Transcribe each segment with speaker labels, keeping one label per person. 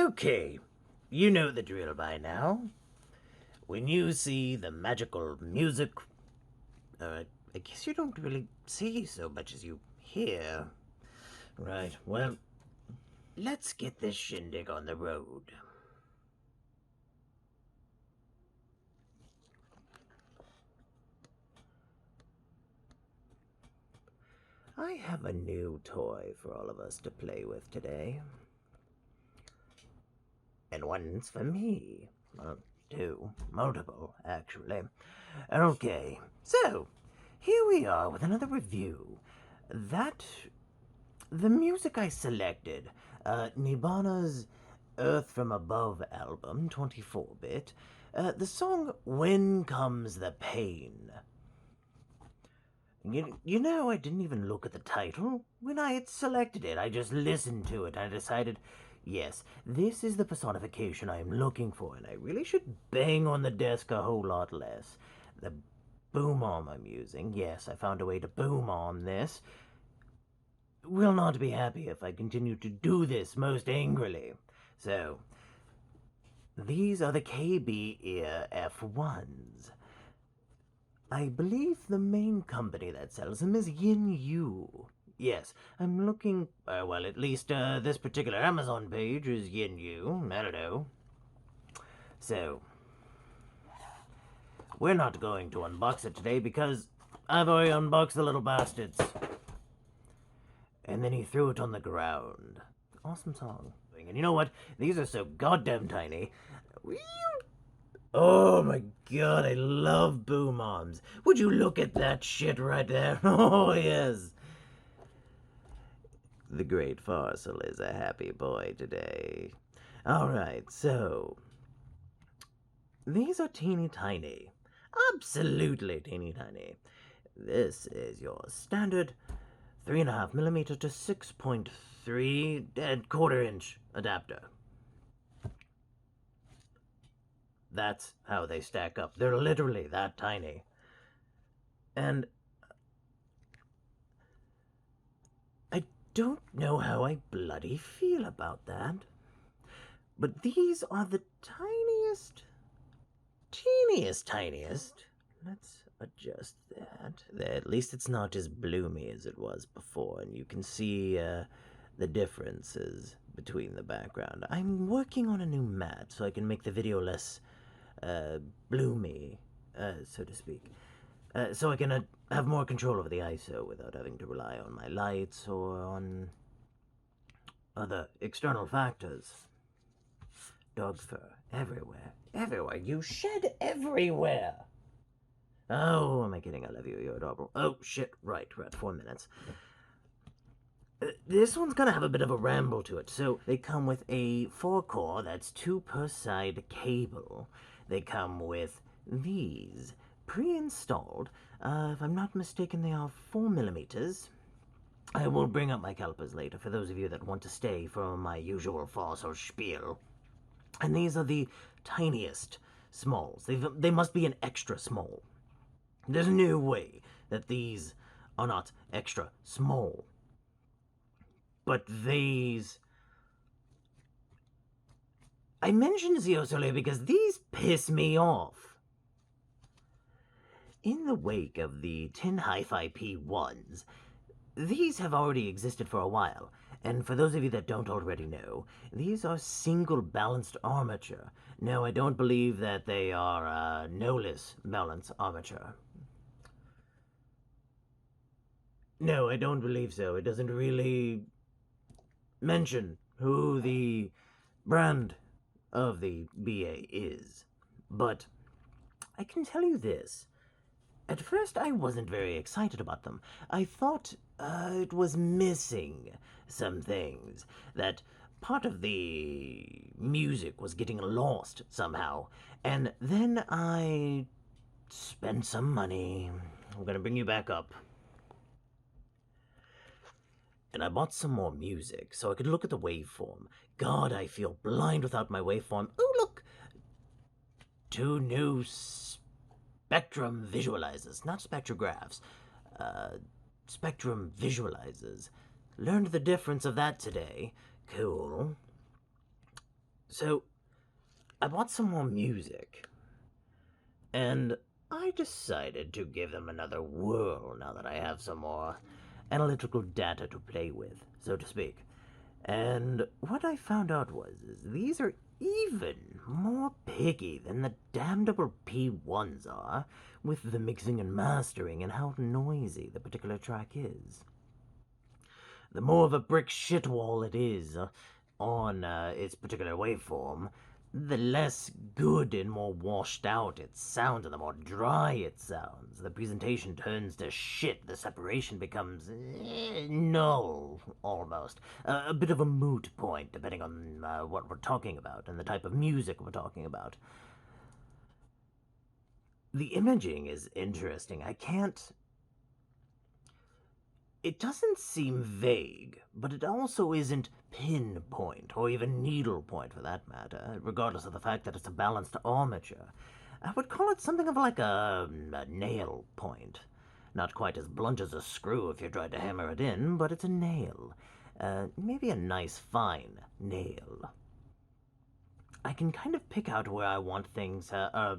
Speaker 1: Okay, you know the drill by now. When you see the magical music, I guess you don't really see so much as you hear. Right, well, let's get this shindig on the road. I have a new toy for all of us to play with today. And one's for me. Well, two. Multiple, actually. Okay, so, here we are with another review. The music I selected, Nibbana's Earth from Above album, 24-bit, the song When Comes the Pain. You know, I didn't even look at the title. When I had selected it, I just listened to it and I decided, yes, this is the personification I am looking for, and I really should bang on the desk a whole lot less. The boom arm I'm using, yes, I found a way to boom arm this, will not be happy if I continue to do this most angrily. So, these are the KB Ear F1s. I believe the main company that sells them is Yin Yu. Yes, I'm looking. Well, at least this particular Amazon page is Yin Yu. I don't know. So, we're not going to unbox it today because I've already unboxed the little bastards. And then he threw it on the ground. Awesome song. And you know what? These are so goddamn tiny. Oh my god, I love boom arms. Would you look at that shit right there? Oh, yes. The great Farsil is a happy boy today. Alright, so. These are teeny tiny. Absolutely teeny tiny. This is your standard 3.5mm to 6.3 and quarter-inch adapter. That's how they stack up. They're literally that tiny. And I don't know how I bloody feel about that. But these are the teeniest. Let's adjust that. At least it's not as bloomy as it was before, and you can see the differences between the background. I'm working on a new mat so I can make the video less bloomy, so to speak. So I can have more control over the ISO without having to rely on my lights or on other external factors. Dog fur everywhere. Everywhere. You shed everywhere. Oh, am I kidding? I love you. You're adorable. Oh, shit. Right. We're at 4 minutes. This one's gonna have a bit of a ramble to it. So they come with a 4-core, that's 2 per side cable. They come with these pre-installed. If I'm not mistaken, they are 4mm. I will bring up my calipers later for those of you that want to stay for my usual Farsil spiel. And these are the tiniest smalls. They must be an extra small. There's no way that these are not extra small. But these... I mentioned Zio Soleil because these piss me off. In the wake of the Tin Hi-Fi P1s, these have already existed for a while, and for those of you that don't already know, these are single balanced armature. No, I don't believe that they are no-less balance armature. No, I don't believe so. It doesn't really mention who the brand of the BA is. But I can tell you this. At first, I wasn't very excited about them. I thought it was missing some things. That part of the music was getting lost somehow. And then I spent some money. I'm gonna bring you back up. And I bought some more music so I could look at the waveform. God, I feel blind without my waveform. Oh, look! 2 new spectrum visualizers, not spectrographs. Spectrum visualizers. Learned the difference of that today. Cool. So, I bought some more music, and I decided to give them another whirl now that I have some more analytical data to play with, so to speak. And what I found out is these are even more picky than the damnable P1s are with the mixing and mastering and how noisy the particular track is. The more of a brick shit wall it is on its particular waveform, the less good and more washed out it sounds, and the more dry it sounds. The presentation turns to shit. The separation becomes null, almost. A bit of a moot point, depending on what we're talking about and the type of music we're talking about. The imaging is interesting. It doesn't seem vague, but it also isn't pinpoint, or even needlepoint for that matter, regardless of the fact that it's a balanced armature. I would call it something of like a nail point. Not quite as blunt as a screw if you tried to hammer it in, but it's a nail. Maybe a nice, fine nail. I can kind of pick out where I want things, I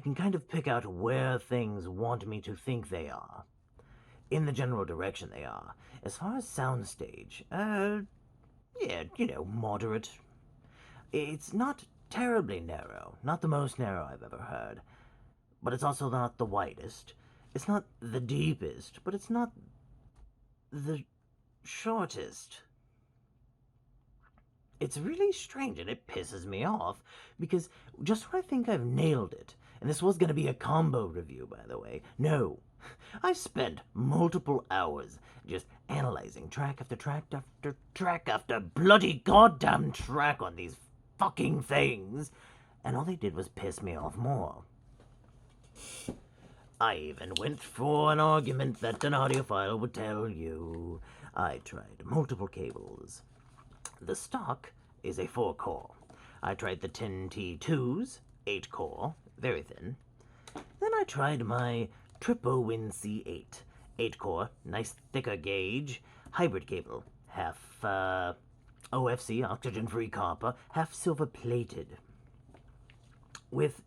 Speaker 1: can kind of pick out where things want me to think they are. In the general direction they are. As far as soundstage, yeah, moderate. It's not terribly narrow, not the most narrow I've ever heard, but it's also not the widest. It's not the deepest, but it's not the shortest. It's really strange and it pisses me off because just when I think I've nailed it, and this was going to be a combo review, by the way, no. I spent multiple hours just analyzing track after track after track after bloody goddamn track on these fucking things, and all they did was piss me off more. I even went for an argument that an audiophile would tell you. I tried multiple cables. The stock is a 4-core. I tried the 10T2s, 8-core, very thin. Then I tried my Tripo-Win C8, 8-core, nice thicker gauge, hybrid cable, half OFC, oxygen-free copper, half silver-plated, with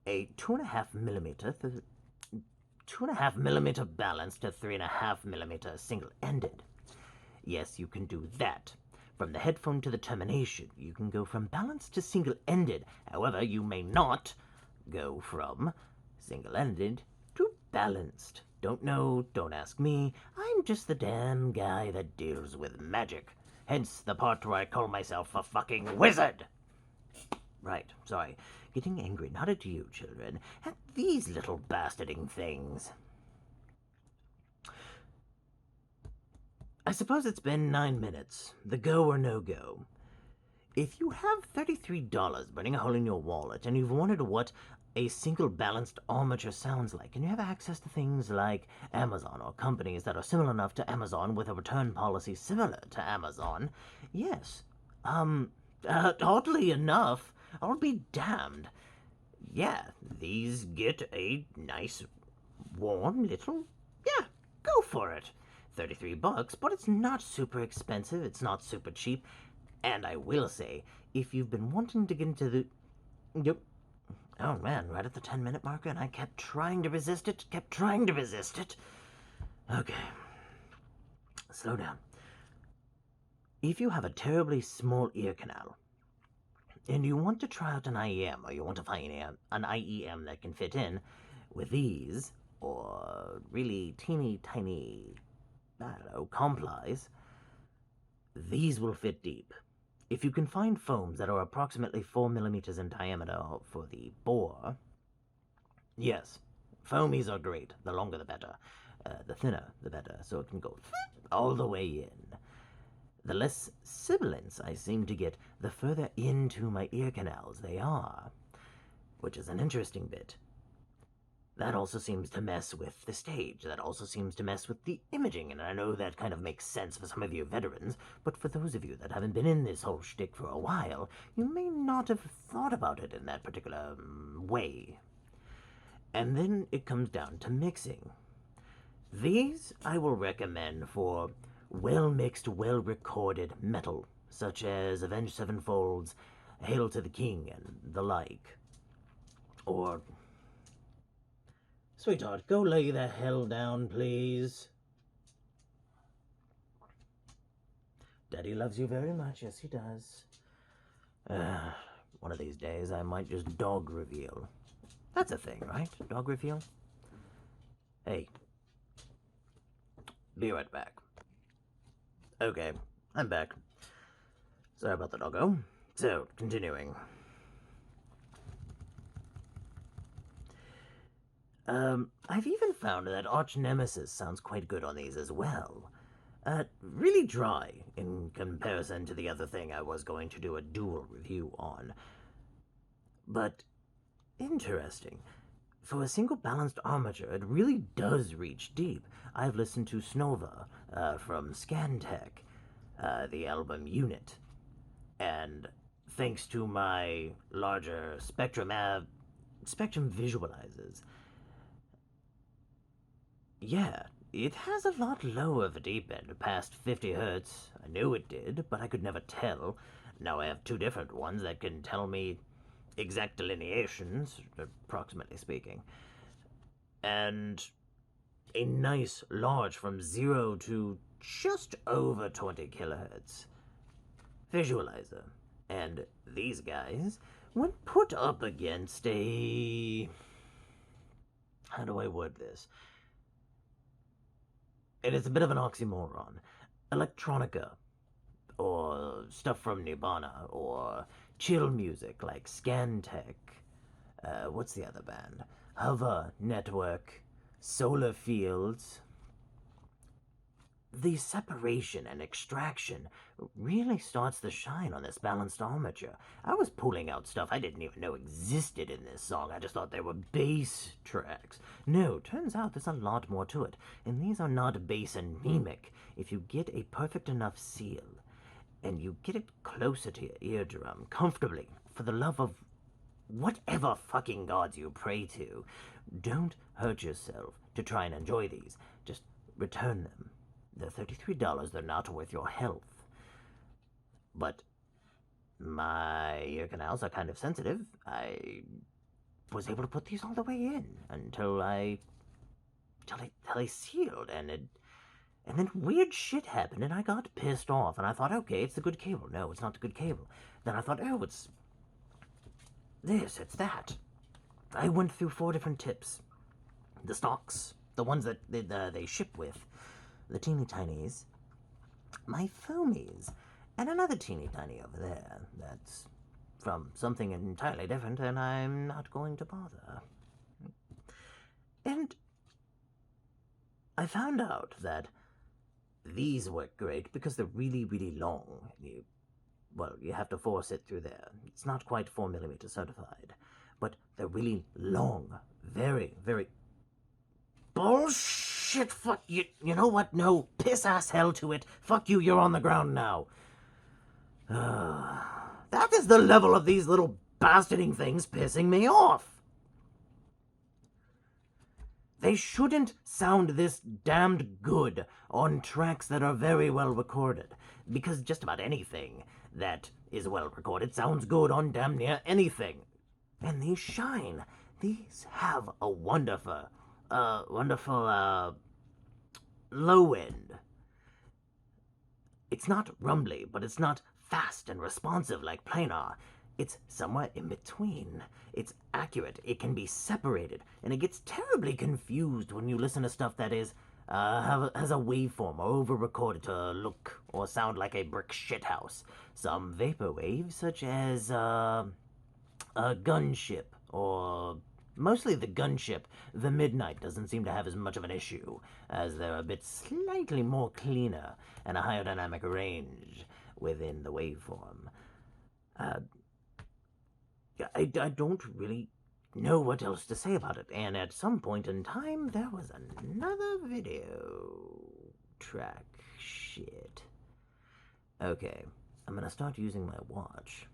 Speaker 1: a 2.5 millimeter balance to 3.5 millimeter single-ended. Yes, you can do that. From the headphone to the termination, you can go from balanced to single-ended. However, you may not go from single-ended to balanced. Don't know, don't ask me. I'm just the damn guy that deals with magic. Hence the part where I call myself a fucking wizard. Right, sorry. Getting angry not at you, children, at these little bastarding things. I suppose it's been 9 minutes. The go or no go. If you have $33 burning a hole in your wallet and you've wondered what a single balanced armature sounds like, and you have access to things like Amazon or companies that are similar enough to Amazon with a return policy similar to Amazon, yes. Oddly enough, I'll be damned. Yeah, these get a nice, warm little, yeah, go for it. $33, but it's not super expensive, it's not super cheap, and I will say, if you've been wanting to get into the... Yep. Oh man, right at the 10-minute marker, and I kept trying to resist it, Okay. Slow down. If you have a terribly small ear canal, and you want to try out an IEM, or you want to find an IEM that can fit in with these, or really teeny tiny, I don't know, complies, these will fit deep. If you can find foams that are approximately 4 millimeters in diameter for the bore, yes, foamies are great. The longer the better. The thinner the better, so it can go all the way in. The less sibilance I seem to get, the further into my ear canals they are, which is an interesting bit. That also seems to mess with the stage. That also seems to mess with the imaging, and I know that kind of makes sense for some of you veterans, but for those of you that haven't been in this whole shtick for a while, you may not have thought about it in that particular way. And then it comes down to mixing. These I will recommend for well-mixed, well-recorded metal such as Avenged Sevenfold's Hail to the King and the like. Or, sweetheart, go lay the hell down, please. Daddy loves you very much, yes he does. One of these days I might just dog reveal. That's a thing, right? Dog reveal? Hey. Be right back. Okay, I'm back. Sorry about the doggo. So, continuing. I've even found that Arch Nemesis sounds quite good on these as well. Really dry in comparison to the other thing I was going to do a dual review on. But interesting. For a single balanced armature, it really does reach deep. I've listened to Snova from Scantech, the album Unit, and thanks to my larger spectrum visualizers, yeah, it has a lot lower of a deep end, past 50 hertz. I knew it did, but I could never tell. Now I have two different ones that can tell me exact delineations, approximately speaking. And a nice large from 0 to just over 20 kilohertz visualizer. And these guys, when put up against a... how do I word this? And it's a bit of an oxymoron. Electronica, or stuff from Nirvana, or chill music like Scantech. What's the other band? Hover Network, Solar Fields. The separation and extraction really starts to shine on this balanced armature. I was pulling out stuff I didn't even know existed in this song. I just thought they were bass tracks. No, turns out there's a lot more to it. And these are not bass anemic. If you get a perfect enough seal, and you get it closer to your eardrum, comfortably, for the love of whatever fucking gods you pray to, don't hurt yourself to try and enjoy these. Just return them. They're $33. They're not worth your health. But my ear canals are kind of sensitive. I was able to put these all the way in until I sealed, and then weird shit happened, and I got pissed off, and I thought, okay, it's the good cable. No, it's not the good cable. Then I thought, oh, it's this, it's that. I went through 4 different tips. The stocks, the ones that they ship with, the teeny tinies, my foamies, and another teeny tiny over there that's from something entirely different, and I'm not going to bother. And I found out that these work great because they're really, really long. You have to force it through there. It's not quite 4mm certified, but they're really long. Very, very... bullshit! Fuck you. You know what? No. Piss ass hell to it. Fuck you, you're on the ground now. That is the level of these little bastarding things pissing me off. They shouldn't sound this damned good on tracks that are very well recorded, because just about anything that is well recorded sounds good on damn near anything. And these shine. These have a wonderful low end. It's not rumbly, but it's not fast and responsive like planar. It's somewhere in between. It's accurate, it can be separated, and it gets terribly confused when you listen to stuff that is has a waveform or over-recorded to look or sound like a brick shithouse. Some vaporwave, such as a gunship, or mostly the gunship, the Midnight doesn't seem to have as much of an issue, as they're a bit slightly more cleaner and a higher dynamic range within the waveform. I don't really know what else to say about it, and at some point in time, there was another video track shit. Okay, I'm gonna start using my watch,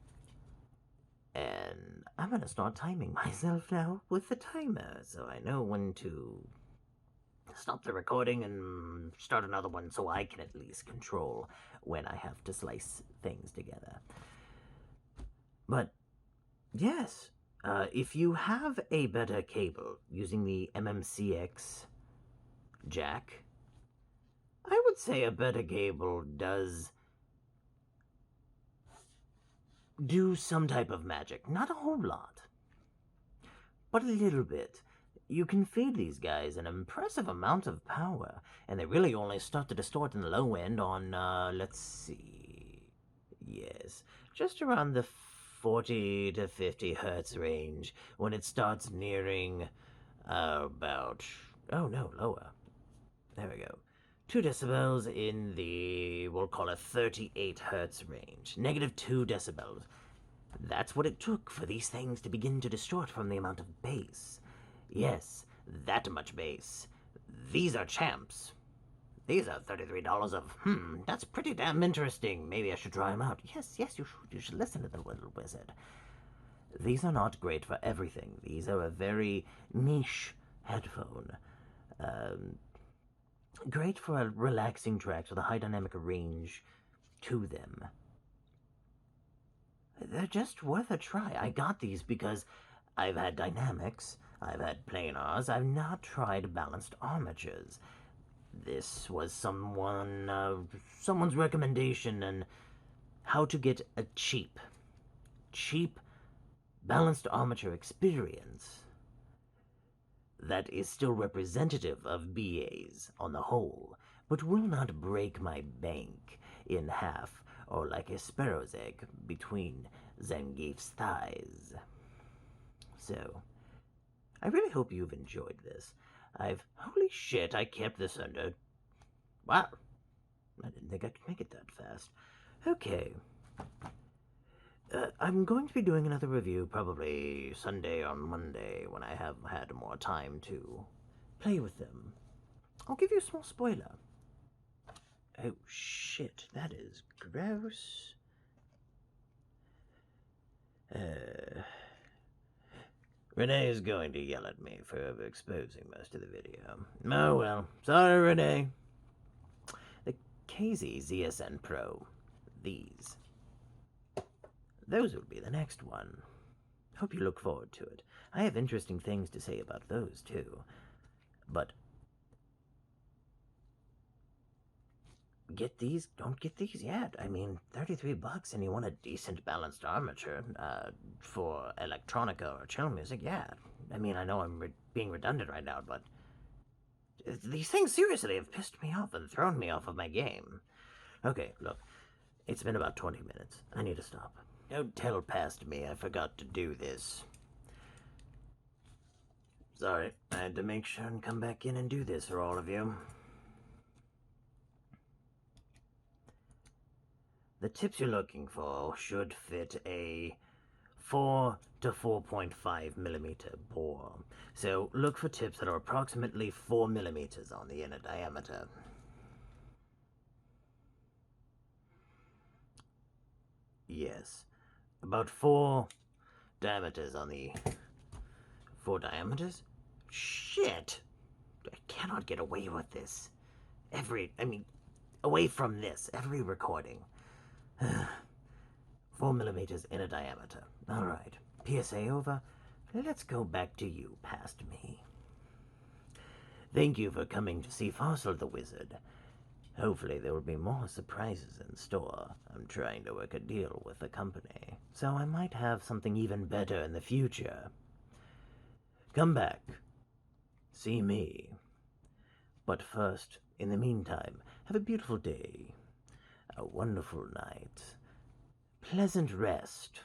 Speaker 1: and I'm gonna start timing myself now with the timer, so I know when to stop the recording and start another one so I can at least control when I have to slice things together. But, yes, if you have a better cable using the MMCX jack, I would say a better cable does do some type of magic. Not a whole lot, but a little bit. You can feed these guys an impressive amount of power, and they really only start to distort in the low end on, let's see, yes, just around the 40 to 50 hertz range when it starts nearing about, oh no, lower. There we go. 2 decibels in the, we'll call it 38 hertz range. Negative 2 decibels. That's what it took for these things to begin to distort from the amount of bass. Yes, that much bass. These are champs. These are $33 of, that's pretty damn interesting. Maybe I should try them out. Yes, you should. You should listen to the little wizard. These are not great for everything. These are a very niche headphone. Great for relaxing tracks with a high dynamic range to them. They're just worth a try. I got these because I've had dynamics, I've had planars, I've not tried balanced armatures. This was someone's recommendation on how to get a cheap balanced armature experience that is still representative of BAs on the whole, but will not break my bank in half or like a sparrow's egg between Zangief's thighs. So, I really hope you've enjoyed this. Holy shit, I kept this under... Wow, I didn't think I could make it that fast. Okay. I'm going to be doing another review probably Sunday or Monday when I have had more time to play with them. I'll give you a small spoiler. Oh shit, that is gross. Renee is going to yell at me for exposing most of the video. Oh well, sorry Renee. The KZ ZSN Pro. These. Those will be the next one. Hope you look forward to it. I have interesting things to say about those, too. But get these, don't get these yet. I mean, $33 and you want a decent balanced armature for electronica or chill music, yeah. I mean, I know I'm being redundant right now, but these things seriously have pissed me off and thrown me off of my game. Okay, look, it's been about 20 minutes. I need to stop. Don't tell past me I forgot to do this. Sorry, I had to make sure and come back in and do this for all of you. The tips you're looking for should fit a 4 to 4.5 millimeter bore. So look for tips that are approximately 4 millimeters on the inner diameter. Yes. About 4 diameters on the... 4 diameters? Shit! I cannot get away with this. Away from this, every recording. 4 millimeters in a diameter. Alright, PSA over. Let's go back to you, past me. Thank you for coming to see Farsil the Wizard. Hopefully there will be more surprises in store. I'm trying to work a deal with the company, so I might have something even better in the future. Come back. See me. But first, in the meantime, have a beautiful day, a wonderful night, pleasant rest,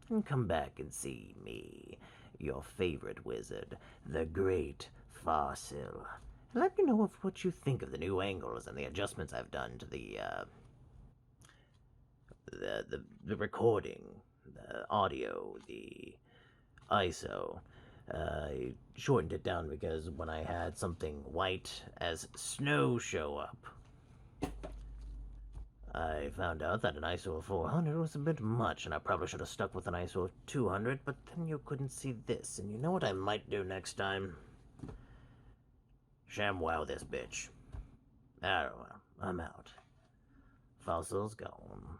Speaker 1: and come back and see me, your favorite wizard, the Great Farsil. Let me know what you think of the new angles and the adjustments I've done to the recording, the audio, the ISO. I shortened it down because when I had something white as snow show up, I found out that an ISO of 400 was a bit much, and I probably should have stuck with an ISO of 200, but then you couldn't see this, and you know what I might do next time? ShamWow this bitch. I don't know. I'm out. Farsil's gone.